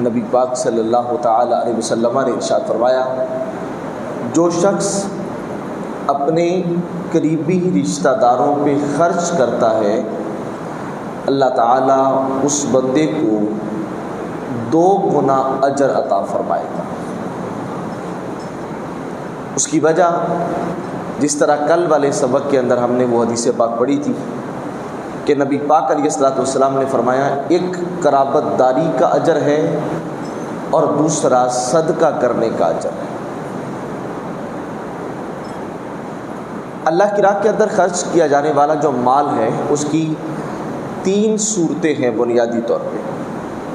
نبی پاک صلی اللہ تعالی علیہ وسلم نے ارشاد فرمایا، جو شخص اپنے قریبی رشتہ داروں پہ خرچ کرتا ہے اللہ تعالیٰ اس بندے کو 2 گنا اجر عطا فرمائے گا۔ اس کی وجہ جس طرح کل والے سبق کے اندر ہم نے وہ حدیث پاک پڑھی تھی کہ نبی پاک علیہ الصلوۃ والسلام نے فرمایا، ایک قرابت داری کا اجر ہے اور دوسرا صدقہ کرنے کا اجر ہے۔ اللہ کی راہ کے اندر خرچ کیا جانے والا جو مال ہے اس کی 3 صورتیں ہیں بنیادی طور پہ۔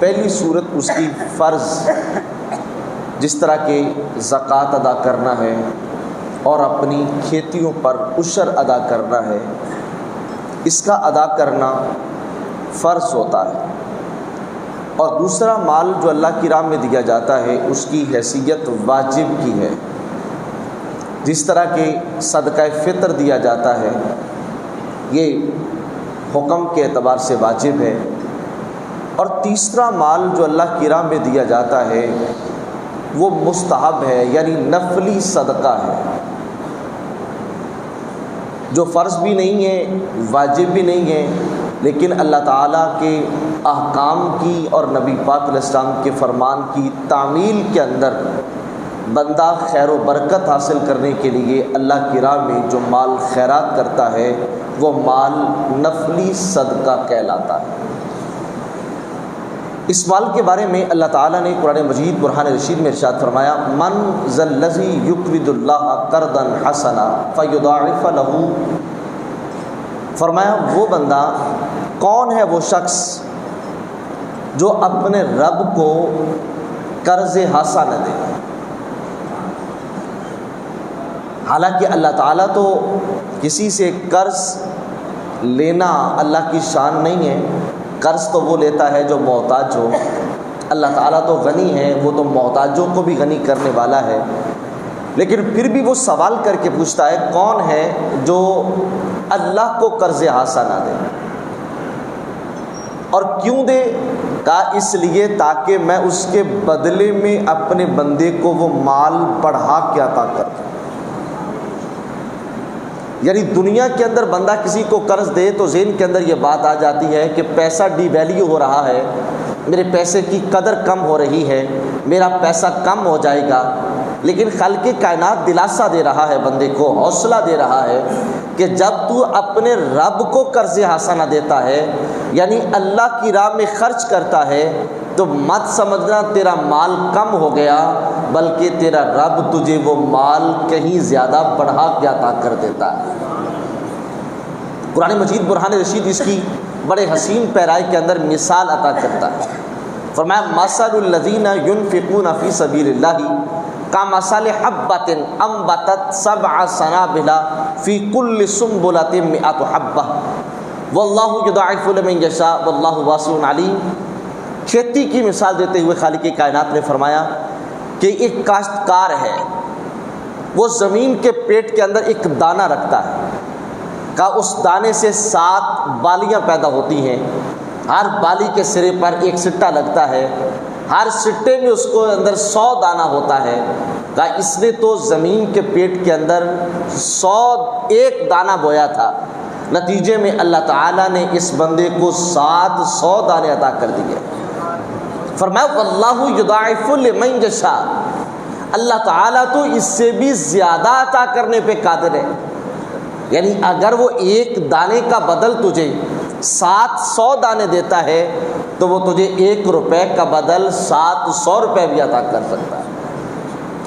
پہلی صورت اس کی فرض، جس طرح کہ زکوٰۃ ادا کرنا ہے اور اپنی کھیتیوں پر عشر ادا کرنا ہے، اس کا ادا کرنا فرض ہوتا ہے۔ اور دوسرا مال جو اللہ کی راہ میں دیا جاتا ہے اس کی حیثیت واجب کی ہے، جس طرح کہ صدقہ فطر دیا جاتا ہے، یہ حکم کے اعتبار سے واجب ہے۔ اور تیسرا مال جو اللہ کی راہ میں دیا جاتا ہے وہ مستحب ہے، یعنی نفلی صدقہ ہے، جو فرض بھی نہیں ہے، واجب بھی نہیں ہے، لیکن اللہ تعالیٰ کے احکام کی اور نبی پاک علیہ السلام کے فرمان کی تعمیل کے اندر بندہ خیر و برکت حاصل کرنے کے لیے اللہ کی راہ میں جو مال خیرات کرتا ہے وہ مال نفلی صدقہ کہلاتا ہے۔ اس مال کے بارے میں اللہ تعالیٰ نے قرآن مجید برہان رشید میں ارشاد فرمایا، من ذا الذی یقرض اللہ قرضا حسنا فیضاعف له، فرمایا وہ بندہ کون ہے وہ شخص جو اپنے رب کو قرض حسن نہ دے۔ حالانکہ اللہ تعالیٰ تو کسی سے قرض لینا اللہ کی شان نہیں ہے، قرض تو وہ لیتا ہے جو محتاج ہو۔ اللہ تعالیٰ تو غنی ہے، وہ تو محتاجوں کو بھی غنی کرنے والا ہے، لیکن پھر بھی وہ سوال کر کے پوچھتا ہے کون ہے جو اللہ کو قرض حاصل نہ دے، اور کیوں دے؟ کہا اس لیے تاکہ میں اس کے بدلے میں اپنے بندے کو وہ مال بڑھا کے عطا کر دوں۔ یعنی دنیا کے اندر بندہ کسی کو قرض دے تو ذہن کے اندر یہ بات آ جاتی ہے کہ پیسہ ڈی ویلیو ہو رہا ہے، میرے پیسے کی قدر کم ہو رہی ہے، میرا پیسہ کم ہو جائے گا۔ لیکن خالق کائنات دلاسا دے رہا ہے، بندے کو حوصلہ دے رہا ہے کہ جب تو اپنے رب کو قرض حسنہ دیتا ہے، یعنی اللہ کی راہ میں خرچ کرتا ہے، تو مت سمجھنا تیرا مال کم ہو گیا، بلکہ تیرا رب تجھے وہ مال کہیں زیادہ بڑھا کے عطا کر دیتا ہے۔ قرآن مجید برہان رشید اس کی بڑے حسین پیرائی کے اندر مثال عطا کرتا ہے۔ فرمایا مثل الذین ينفقون فی سبیل اللہ کمثل حبۃ انبتت 7 سنابل فی کل سنبلۃ 100 حبۃ واللہ یضاعف لمن یشاء واللہ واسع علیم۔ کھیتی کی مثال دیتے ہوئے خالق کائنات نے فرمایا کہ ایک کاشتکار ہے، وہ زمین کے پیٹ کے اندر ایک دانہ رکھتا ہے، کہا اس دانے سے 7 بالیاں پیدا ہوتی ہیں، ہر بالی کے سرے پر ایک سٹا لگتا ہے، ہر سٹے میں اس کو اندر 100 دانہ ہوتا ہے۔ کہا اس نے تو زمین کے پیٹ کے اندر 101 دانہ بویا تھا، نتیجے میں اللہ تعالیٰ نے اس بندے کو 700 دانے عطا کر دیے۔ فرمایا واللہ یضاعف لمن یشاء، اللہ تعالیٰ تو اس سے بھی زیادہ عطا کرنے پہ قادر ہے۔ یعنی اگر وہ ایک دانے کا بدل تجھے 700 دانے دیتا ہے تو وہ تجھے 1 روپے کا بدل 700 روپے بھی عطا کر سکتا ہے۔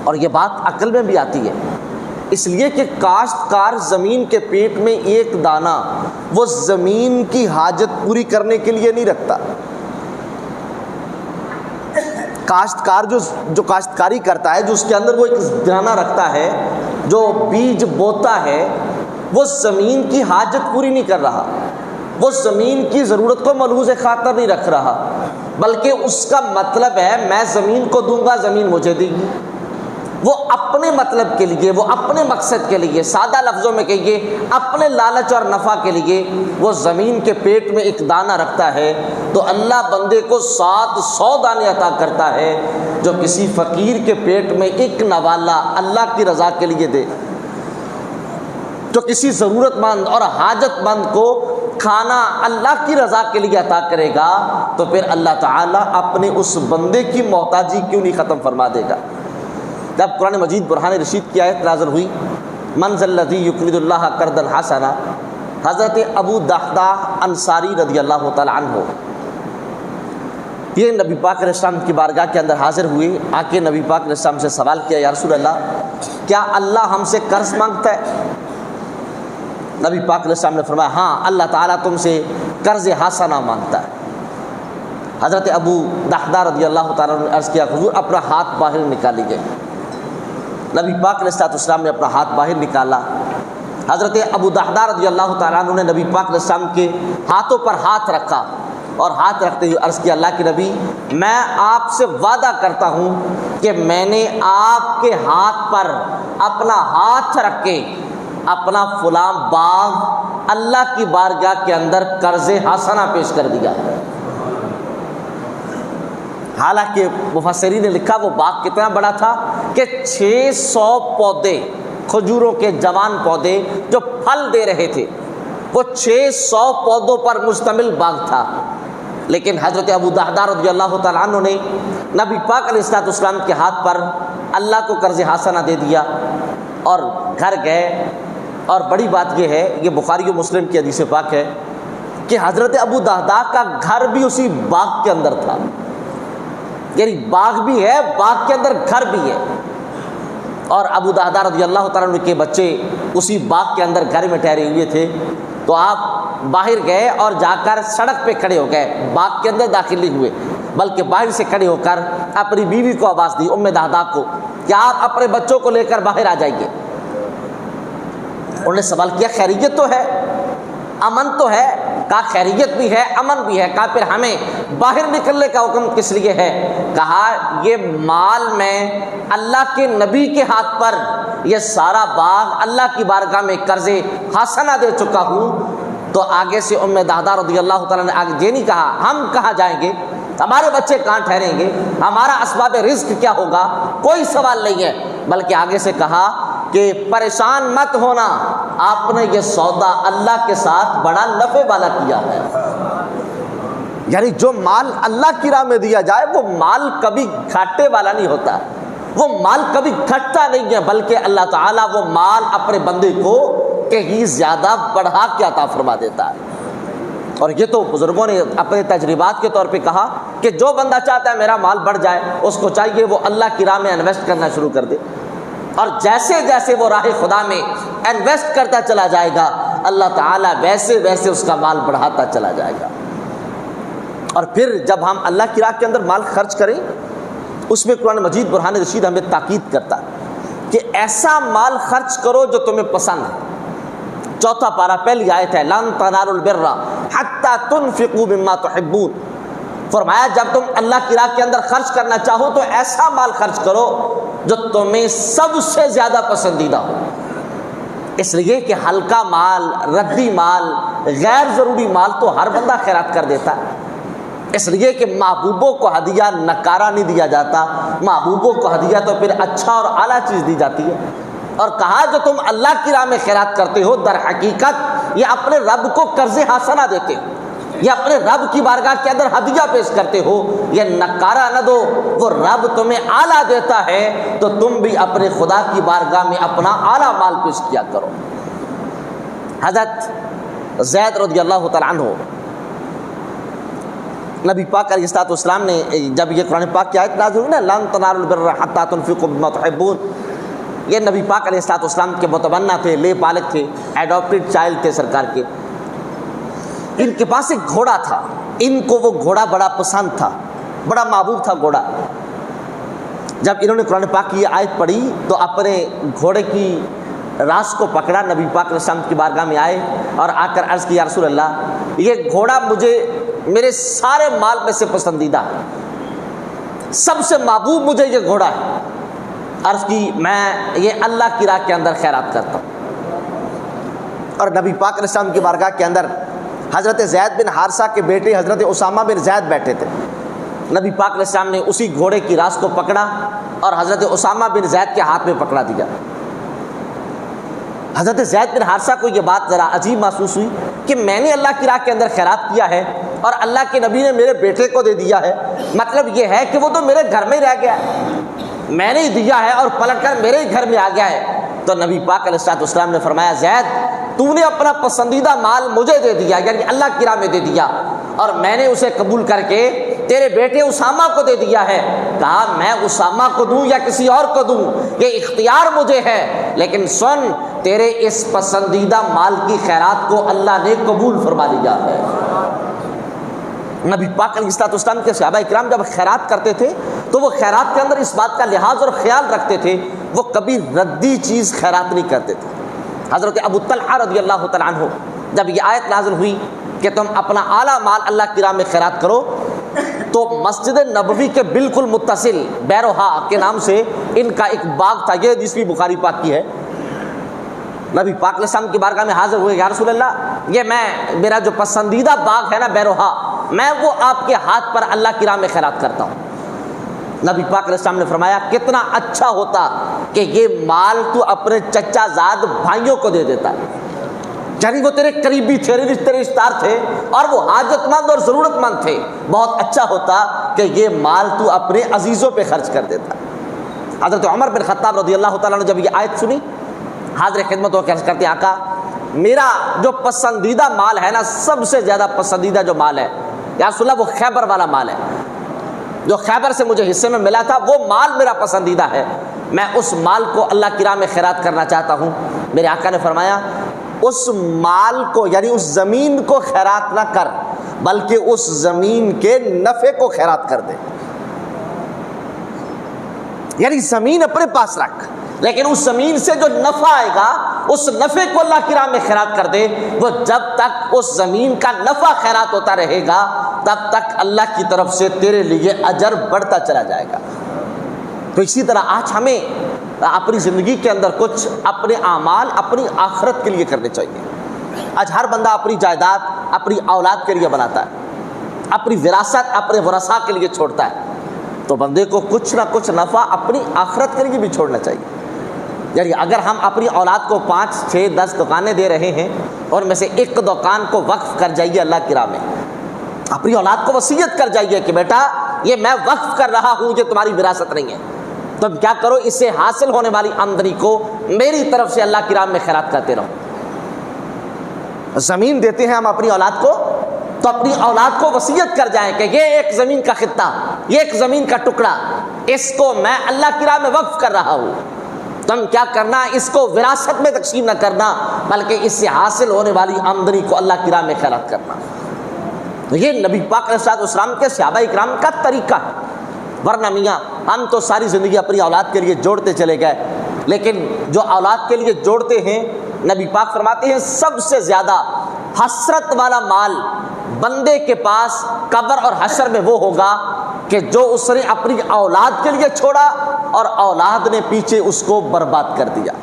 اور یہ بات عقل میں بھی آتی ہے، اس لیے کہ کاشتکار زمین کے پیٹ میں ایک دانہ وہ زمین کی حاجت پوری کرنے کے لیے نہیں رکھتا۔ کاشتکار جو کاشتکاری کرتا ہے، جو اس کے اندر وہ ایک دانہ رکھتا ہے، جو بیج بوتا ہے، وہ زمین کی حاجت پوری نہیں کر رہا، وہ زمین کی ضرورت کو ملحوظ خاطر نہیں رکھ رہا، بلکہ اس کا مطلب ہے میں زمین کو دوں گا، زمین مجھے دے گی۔ وہ اپنے مطلب کے لیے، وہ اپنے مقصد کے لیے، سادہ لفظوں میں کہیے اپنے لالچ اور نفع کے لیے وہ زمین کے پیٹ میں ایک دانہ رکھتا ہے تو اللہ بندے کو 700 دانے عطا کرتا ہے جو کسی فقیر کے پیٹ میں ایک نوالا اللہ کی رضا کے لیے دے، جو کسی ضرورت مند اور حاجت مند کو کھانا اللہ کی رضا کے لیے عطا کرے گا تو پھر اللہ تعالیٰ اپنے اس بندے کی محتاجی کیوں نہیں ختم فرما دے گا۔ جب قرآن مجید برہان رشید کی آیت نازل ہوئی من ذا الذی یقرض اللہ قرضا حسنا، حضرت ابو دحداح انصاری رضی اللہ تعالی عنہ یہ نبی پاک علیہ السلام کی بارگاہ کے اندر حاضر ہوئے، آ کے نبی پاک علیہ السلام سے سوال کیا یا رسول اللہ کیا اللہ ہم سے قرض مانگتا ہے؟ نبی پاک علیہ السلام نے فرمایا ہاں اللہ تعالیٰ تم سے قرض حسنا مانگتا ہے۔ حضرت ابو دحداح رضی اللہ تعالیٰ نے عرض کیا حضور اپنا ہاتھ باہر نکالیے۔ نبی پاک علیہ السلام نے اپنا ہاتھ باہر نکالا، حضرت ابو دحداح رضی اللہ تعالیٰ عنہ نے نبی پاک علیہ السلام کے ہاتھوں پر ہاتھ رکھا اور ہاتھ رکھتے ہوئے عرض کیا اللہ کے نبی میں آپ سے وعدہ کرتا ہوں کہ میں نے آپ کے ہاتھ پر اپنا ہاتھ رکھ کے اپنا فلاں باغ اللہ کی بارگاہ کے اندر قرض حسنہ پیش کر دیا۔ حالانکہ مفسرین نے لکھا وہ باغ کتنا بڑا تھا کہ 600 پودے، کھجوروں کے جوان پودے جو پھل دے رہے تھے، وہ 600 پودوں پر مشتمل باغ تھا۔ لیکن حضرت ابو دحداح رضی اللہ تعالیٰ عنہ نے نبی پاک علیہ السلام کے ہاتھ پر اللہ کو قرض حسنہ دے دیا اور گھر گئے۔ اور بڑی بات یہ ہے، یہ بخاری و مسلم کی حدیث پاک ہے کہ حضرت ابو دحداح کا گھر بھی اسی باغ کے اندر تھا، یعنی باغ بھی ہے، باغ کے اندر گھر بھی ہے۔ اور ابو دحداح رضی اللہ تعالیٰ عنہ کے بچے اسی باغ کے اندر گھر میں ٹھہرے ہوئے تھے، تو آپ باہر گئے اور جا کر سڑک پہ کھڑے ہو گئے، باغ کے اندر داخل نہیں ہوئے بلکہ باہر سے کھڑے ہو کر اپنی بیوی کو آواز دی ام دحداح کو کہ آپ اپنے بچوں کو لے کر باہر آ جائیے۔ انہوں نے سوال کیا خیریت تو ہے، امن تو ہے؟ کہا خیریت بھی ہے، امن بھی ہے۔ کہا پھر ہمیں باہر نکلنے کا حکم کس لیے ہے؟ کہا یہ مال میں اللہ کے نبی کے ہاتھ پر یہ سارا باغ اللہ کی بارگاہ میں قرض حسنہ دے چکا ہوں، تو آگے سے ام دحداح رضی اللہ تعالیٰ نے آگے یہ نہیں کہا ہم کہاں جائیں گے، ہمارے بچے کہاں ٹھہریں گے، ہمارا اسباب رزق کیا ہوگا، کوئی سوال نہیں ہے، بلکہ آگے سے کہا کہ پریشان مت ہونا، آپ نے یہ سودا اللہ کے ساتھ بڑا نفع والا کیا ہے۔ یعنی جو مال اللہ کی راہ میں دیا جائے وہ مال کبھی گھاٹے والا نہیں ہوتا، وہ مال کبھی گھٹتا نہیں ہے، بلکہ اللہ تعالیٰ وہ مال اپنے بندے کو کہیں زیادہ بڑھا کے عطا فرما دیتا ہے۔ اور یہ تو بزرگوں نے اپنے تجربات کے طور پہ کہا کہ جو بندہ چاہتا ہے میرا مال بڑھ جائے، اس کو چاہیے وہ اللہ کی راہ میں انویسٹ کرنا شروع کر دے، اور جیسے جیسے وہ راہ خدا میں انویسٹ کرتا چلا جائے گا اللہ تعالیٰ ویسے ویسے اس کا مال بڑھاتا چلا جائے گا۔ اور پھر جب ہم اللہ کی راہ کے اندر مال خرچ کریں، اس میں قرآن مجید برہان رشید ہمیں تاکید کرتا ہے کہ ایسا مال خرچ کرو جو تمہیں پسند ہے۔ چوتھا پارہ پہلی آیت ہے لن تنالوا البر حتی تنفقوا مما تحبون، فرمایا جب تم اللہ کی راہ کے اندر خرچ کرنا چاہو تو ایسا مال خرچ کرو جو تمہیں سب سے زیادہ پسندیدہ ہو۔ اس لیے کہ ہلکا مال، ردی مال، غیر ضروری مال تو ہر بندہ خیرات کر دیتا ہے، اس لیے کہ محبوبوں کو ہدیہ نکارا نہیں دیا جاتا، محبوبوں کو ہدیہ تو پھر اچھا اور اعلیٰ چیز دی جاتی ہے۔ اور کہا جو تم اللہ کی راہ میں خیرات کرتے ہو در حقیقت یہ اپنے رب کو قرض حسنہ دیتے ہو، یہ اپنے رب کی بارگاہ کے اندر ہدیہ پیش کرتے ہو، یہ نکارا نہ دو، وہ رب تمہیں اعلیٰ دیتا ہے تو تم بھی اپنے خدا کی بارگاہ میں اپنا اعلیٰ مال پیش کیا کرو۔ حضرت زید رضی اللہ تعالیٰ عنہ نبی پاک علیہ السلام نے جب یہ قرآن پاک کی آیت نازل ہوئی نا لن تنالوا البر حتی تنفقوا مما تحبون، یہ نبی پاک علیہ السلام کے متبنہ تھے، لے پالک تھے، ایڈاپٹڈ چائلڈ تھے سرکار کے۔ ان کے پاس ایک گھوڑا تھا، ان کو وہ گھوڑا بڑا پسند تھا، بڑا محبوب تھا گھوڑا۔ جب انہوں نے قرآن پاک کی آیت پڑھی تو اپنے گھوڑے کی راس کو پکڑا، نبی پاک علیہ السلام کی بارگاہ میں آئے اور آ کر عرض کی یا رسول اللہ یہ گھوڑا مجھے میرے سارے مال میں سے پسندیدہ ہے، سب سے محبوب مجھے یہ گھوڑا ہے، عرض کی میں یہ اللہ کی راہ کے اندر خیرات کرتا ہوں۔ اور نبی پاک علیہ السلام کی بارگاہ کے اندر حضرت زید بن حارثہ کے بیٹے حضرت اسامہ بن زید بیٹھے تھے۔ نبی پاک علیہ السلام نے اسی گھوڑے کی راس کو پکڑا اور حضرت اسامہ بن زید کے ہاتھ میں پکڑا دیا۔ حضرت زید بن حارثہ کو یہ بات ذرا عجیب محسوس ہوئی کہ میں نے اللہ کی راہ کے اندر خیرات کیا ہے اور اللہ کے نبی نے میرے بیٹے کو دے دیا ہے، مطلب یہ ہے کہ وہ تو میرے گھر میں رہ گیا ہے، میں نے دیا ہے اور پلٹ کر میرے ہی گھر میں آ گیا ہے۔ تو نبی پاک علیہ السلام نے فرمایا زید تو نے اپنا پسندیدہ مال مجھے دے دیا، یعنی اللہ کی راہ میں دے دیا، اور میں نے اسے قبول کر کے تیرے بیٹے اسامہ کو دے دیا ہے۔ کہا میں اسامہ کو دوں یا کسی اور کو دوں یہ اختیار مجھے ہے، لیکن سن تیرے اس پسندیدہ مال کی خیرات کو اللہ نے قبول فرما لیا ہے۔ نبی پاک علیہ السلام کے صحابہ اکرام جب خیرات کرتے تھے تو وہ خیرات کے اندر اس بات کا لحاظ اور خیال رکھتے تھے، وہ کبھی ردی چیز خیرات نہیں کرتے تھے۔ حضرت ابو طلحہ رضی اللہ تعالیٰ عنہ جب یہ آیت نازل ہوئی کہ تم اپنا اعلیٰ مال اللہ کی راہ میں خیرات کرو، تو مسجد نبوی کے بالکل متصل بیروہا کے نام سے ان کا ایک باغ تھا، یہ حدیث بھی بخاری پاک کی ہے۔ نبی پاک علیہ السلام کی بارگاہ میں حاضر ہوئے، یا رسول اللہ یہ میرا جو پسندیدہ باغ ہے نا بیروہا، میں وہ آپ کے ہاتھ پر اللہ کی راہ میں خیرات کرتا ہوں۔ نبی پاک علیہ السلام نے فرمایا کتنا اچھا ہوتا کہ یہ مال تو اپنے چچا زاد بھائیوں کو دے دیتا ہے، یعنی وہ تیرے قریبی تھے، تیرے رشتہ دار تھے اور وہ حاجت مند اور ضرورت مند تھے، بہت اچھا ہوتا کہ یہ مال تو اپنے عزیزوں پہ خرچ کر دیتا۔ حضرت عمر بن خطاب رضی اللہ تعالیٰ نے جب یہ آیت سنی، حاضر خدمت ہو کے عرض کرتے آقا میرا جو پسندیدہ مال ہے نا، سب سے زیادہ پسندیدہ جو مال ہے یا رسول اللہ وہ خیبر والا مال ہے، جو خیبر سے مجھے حصے میں ملا تھا وہ مال میرا پسندیدہ ہے، میں اس مال کو اللہ کی راہ میں خیرات کرنا چاہتا ہوں۔ میرے آقا نے فرمایا اس مال کو یعنی اس زمین کو خیرات نہ کر، بلکہ اس زمین کے نفع کو خیرات کر دے، یعنی زمین اپنے پاس رکھ لیکن اس زمین سے جو نفع آئے گا اس نفع کو اللہ کی راہ میں خیرات کر دے۔ وہ جب تک اس زمین کا نفع خیرات ہوتا رہے گا تب تک اللہ کی طرف سے تیرے لیے اجر بڑھتا چلا جائے گا۔ تو اسی طرح آج ہمیں اپنی زندگی کے اندر کچھ اپنے اعمال اپنی آخرت کے لیے کرنے چاہیے۔ آج ہر بندہ اپنی جائیداد اپنی اولاد کے لیے بناتا ہے، اپنی وراثت اپنے ورثاء کے لیے چھوڑتا ہے، تو بندے کو کچھ نہ کچھ نفع اپنی آخرت کے لیے بھی چھوڑنا چاہیے۔ یعنی اگر ہم اپنی اولاد کو 5 6 10 دکانیں دے رہے ہیں اور میں سے ایک دکان کو وقف کر جائیے اللہ کی راہ میں، اپنی اولاد کو وصیت کر جائیے کہ بیٹا یہ میں وقف کر رہا ہوں، یہ تمہاری وراثت نہیں ہے، تم کیا کرو اس سے حاصل ہونے والی آمدنی کو میری طرف سے اللہ کی راہ میں خیرات کرتے رہو۔ زمین دیتے ہیں ہم اپنی اولاد کو تو اپنی اولاد کو وصیت کر جائیں کہ یہ ایک زمین کا خطہ، یہ ایک زمین کا ٹکڑا، اس کو میں اللہ کی راہ میں وقف کر رہا ہوں، تم کیا کرنا اس کو وراثت میں تقسیم نہ کرنا بلکہ اس سے حاصل ہونے والی آمدنی کو اللہ کی راہ میں خیرات کرنا۔ یہ نبی پاک علیہ السلام کے صحابہ اکرام کا طریقہ ہے۔ ورنہ میاں ہم تو ساری زندگی اپنی اولاد کے لیے جوڑتے چلے گئے، لیکن جو اولاد کے لیے جوڑتے ہیں نبی پاک فرماتے ہیں سب سے زیادہ حسرت والا مال بندے کے پاس قبر اور حشر میں وہ ہوگا کہ جو اس نے اپنی اولاد کے لیے چھوڑا اور اولاد نے پیچھے اس کو برباد کر دیا۔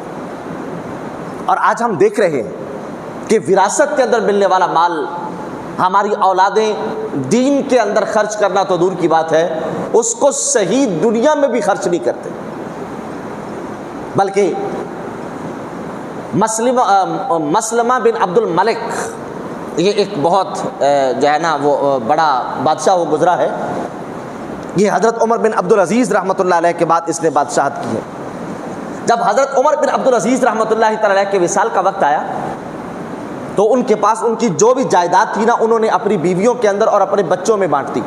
اور آج ہم دیکھ رہے ہیں کہ وراثت کے اندر ملنے والا مال ہماری اولادیں دین کے اندر خرچ کرنا تو دور کی بات ہے، اس کو صحیح دنیا میں بھی خرچ نہیں کرتے، بلکہ مسلمہ بن عبد الملک، یہ ایک بہت جو ہے نا وہ بڑا بادشاہ وہ گزرا ہے، یہ حضرت عمر بن عبدالعزیز رحمۃ اللہ علیہ کے بعد اس نے بادشاہت کی ہے۔ جب حضرت عمر بن عبدالعزیز رحمۃ اللہ تعالی علیہ کے وصال کا وقت آیا تو ان کے پاس ان کی جو بھی جائیداد تھی نا انہوں نے اپنی بیویوں کے اندر اور اپنے بچوں میں بانٹ دی۔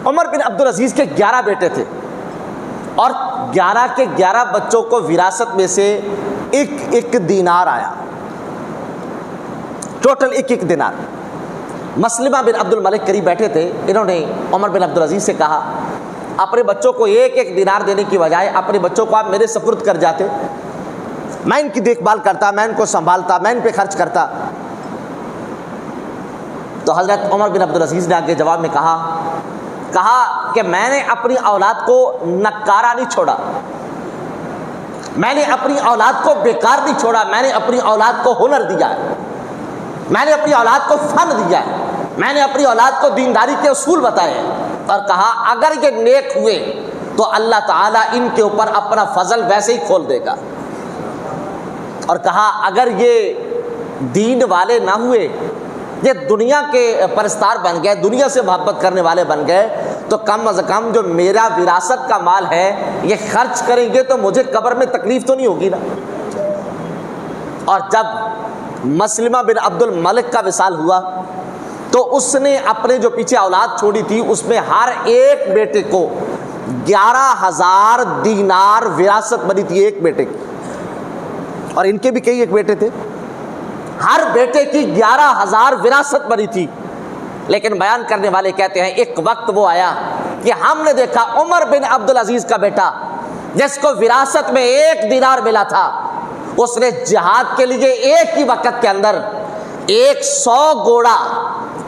عمر بن عبدالعزیز کے 11 بیٹے تھے اور 11 کے 11 بچوں کو وراثت میں سے ایک دینار آیا، ٹوٹل ایک دینار۔ مسلمہ بن عبد الملک قریب بیٹھے تھے، انہوں نے عمر بن عبدالعزیز سے کہا اپنے بچوں کو ایک دینار دینے کی بجائے اپنے بچوں کو آپ میرے سپرد کر جاتے، میں ان کی دیکھ بھال کرتا، میں ان کو سنبھالتا، میں ان پہ خرچ کرتا۔ تو حضرت عمر بن عبدالعزیز نے آگے جواب میں کہا کہ میں نے اپنی اولاد کو نکارہ نہیں چھوڑا، میں نے اپنی اولاد کو بیکار نہیں چھوڑا، میں نے اپنی اولاد کو ہنر دیا ہے، میں نے اپنی اولاد کو فن دیا ہے، میں نے اپنی اولاد کو دینداری کے اصول بتائے ہیں، اور کہا اگر یہ نیک ہوئے تو اللہ تعالیٰ ان کے اوپر اپنا فضل ویسے ہی کھول دے گا، اور کہا اگر یہ دین والے نہ ہوئے، یہ دنیا کے پرستار بن گئے، دنیا سے محبت کرنے والے بن گئے، تو کم از کم جو میرا وراثت کا مال ہے یہ خرچ کریں گے تو مجھے قبر میں تکلیف تو نہیں ہوگی نا۔ اور جب مسلمہ بن عبد الملک کا وصال ہوا تو اس نے اپنے جو پیچھے اولاد چھوڑی تھی اس میں ہر ایک بیٹے کو 11,000 دینار وراثت بنی تھی، ایک بیٹے کی، اور ان کے بھی کئی ایک بیٹے تھے، ہر بیٹے کی 11,000 وراثت بنی تھی۔ لیکن بیان کرنے والے کہتے ہیں ایک وقت وہ آیا کہ ہم نے دیکھا عمر بن عبد العزیز کا بیٹا جس کو وراثت میں 1 دینار ملا تھا، اس نے جہاد کے لیے ایک ہی وقت کے اندر 100 گھوڑا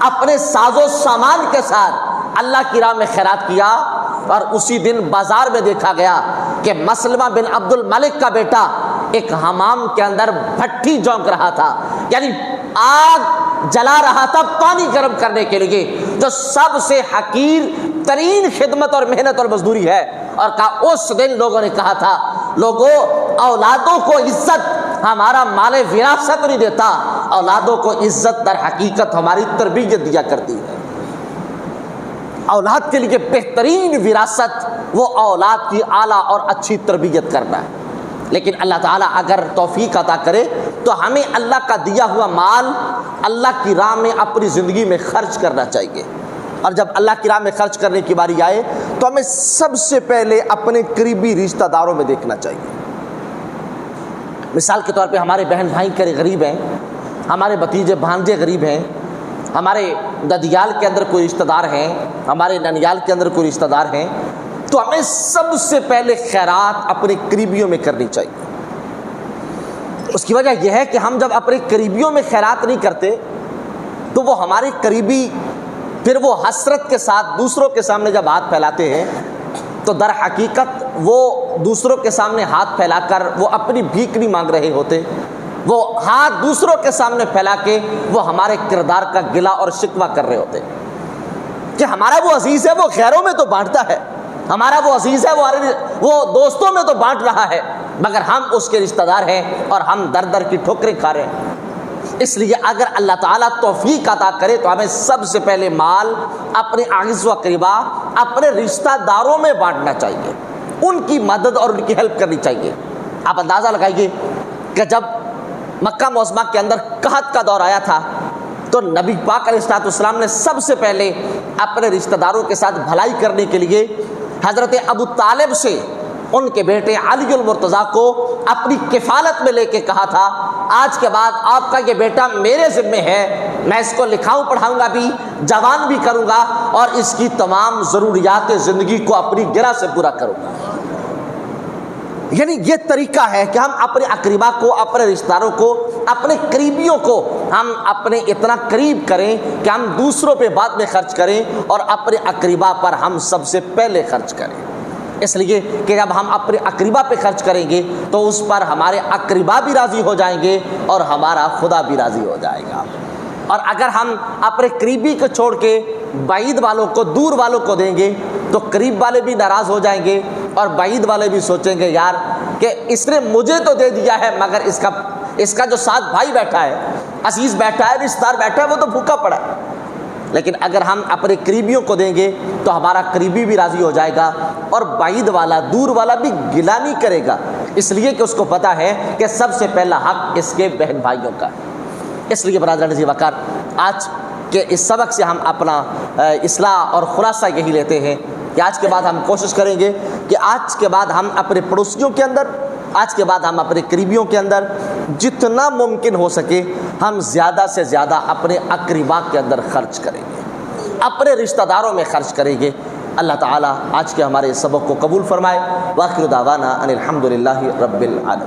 اپنے ساز و سامان کے ساتھ اللہ کی راہ میں خیرات کیا، اور اسی دن بازار میں دیکھا گیا کہ مسلمہ بن عبد الملک کا بیٹا ایک حمام کے اندر بھٹی جھونک رہا تھا، یعنی آگ جلا رہا تھا پانی گرم کرنے کے لیے، جو سب سے حقیر ترین خدمت اور محنت اور مزدوری ہے۔ اور کہا اس دن لوگوں نے کہا تھا لوگوں اولادوں کو عزت ہمارا مال وراثت نہیں دیتا، اولادوں کو عزت در حقیقت ہماری تربیت دیا کرتی ہے۔ اولاد کے لیے بہترین وراثت وہ اولاد کی اعلیٰ اور اچھی تربیت کرنا ہے۔ لیکن اللہ تعالیٰ اگر توفیق عطا کرے تو ہمیں اللہ کا دیا ہوا مال اللہ کی راہ میں اپنی زندگی میں خرچ کرنا چاہیے، اور جب اللہ کی راہ میں خرچ کرنے کی باری آئے تو ہمیں سب سے پہلے اپنے قریبی رشتہ داروں میں دیکھنا چاہیے۔ مثال کے طور پہ ہمارے بہن بھائی غریب ہیں، ہمارے بھتیجے بھانجے غریب ہیں، ہمارے ددیال کے اندر کوئی رشتہ دار ہیں، ہمارے ننیال کے اندر کوئی رشتہ دار ہیں، تو ہمیں سب سے پہلے خیرات اپنے قریبیوں میں کرنی چاہیے۔ اس کی وجہ یہ ہے کہ ہم جب اپنے قریبیوں میں خیرات نہیں کرتے تو وہ ہمارے قریبی پھر وہ حسرت کے ساتھ دوسروں کے سامنے جب ہاتھ پھیلاتے ہیں تو در حقیقت وہ دوسروں کے سامنے ہاتھ پھیلا کر وہ اپنی بھیک نہیں مانگ رہے ہوتے، وہ ہاتھ دوسروں کے سامنے پھیلا کے وہ ہمارے کردار کا گلہ اور شکوہ کر رہے ہوتے کہ ہمارا وہ عزیز ہے وہ غیروں میں تو بانٹتا ہے، ہمارا وہ عزیز ہے وہ دوستوں میں تو بانٹ رہا ہے، مگر ہم اس کے رشتہ دار ہیں اور ہم در در کی ٹھوکریں کھا رہے ہیں۔ اس لیے اگر اللہ تعالیٰ توفیق عطا کرے تو ہمیں سب سے پہلے مال اپنے اعز و اقربا اپنے رشتہ داروں میں بانٹنا چاہیے، ان کی مدد اور ان کی ہیلپ کرنی چاہیے۔ آپ اندازہ لگائیے کہ جب مکہ معظمہ کے اندر قحط کا دور آیا تھا تو نبی پاک علیہ السلام نے سب سے پہلے اپنے رشتہ داروں کے ساتھ بھلائی کرنے کے لیے حضرت ابو طالب سے ان کے بیٹے علی المرتضیٰ کو اپنی کفالت میں لے کے کہا تھا آج کے بعد آپ کا یہ بیٹا میرے ذمہ ہے، میں اس کو لکھاؤں پڑھاؤں گا بھی، جوان بھی کروں گا، اور اس کی تمام ضروریات زندگی کو اپنی گرہ سے پورا کروں گا۔ یعنی یہ طریقہ ہے کہ ہم اپنے اقربا کو، اپنے رشتہ داروں کو، اپنے قریبیوں کو ہم اپنے اتنا قریب کریں کہ ہم دوسروں پہ بعد میں خرچ کریں اور اپنے اقربا پر ہم سب سے پہلے خرچ کریں۔ اس لیے کہ جب ہم اپنے اقربا پہ خرچ کریں گے تو اس پر ہمارے اقربا بھی راضی ہو جائیں گے اور ہمارا خدا بھی راضی ہو جائے گا۔ اور اگر ہم اپنے قریبی کو چھوڑ کے بعید والوں کو، دور والوں کو دیں گے تو قریب والے بھی ناراض ہو جائیں گے اور بعید والے بھی سوچیں گے یار کہ اس نے مجھے تو دے دیا ہے مگر اس کا جو ساتھ بھائی بیٹھا ہے، عزیز بیٹھا ہے، رشتہ دار بیٹھا ہے، وہ تو بھوکا پڑا ہے۔ لیکن اگر ہم اپنے قریبیوں کو دیں گے تو ہمارا قریبی بھی راضی ہو جائے گا اور بعید والا، دور والا بھی گلہ نہیں کرے گا، اس لیے کہ اس کو پتہ ہے کہ سب سے پہلا حق اس کے بہن بھائیوں کا ہے۔ اس لیے برادران عزیز وقار، آج کے اس سبق سے ہم اپنا اصلاح اور خلاصہ یہی لیتے ہیں کہ آج کے بعد ہم کوشش کریں گے کہ آج کے بعد ہم اپنے پڑوسیوں کے اندر، آج کے بعد ہم اپنے قریبیوں کے اندر جتنا ممکن ہو سکے ہم زیادہ سے زیادہ اپنے اقربا کے اندر خرچ کریں گے، اپنے رشتہ داروں میں خرچ کریں گے۔ اللہ تعالیٰ آج کے ہمارے سبق کو قبول فرمائے۔ وآخر دعوانا ان الحمد للہ رب العالمین۔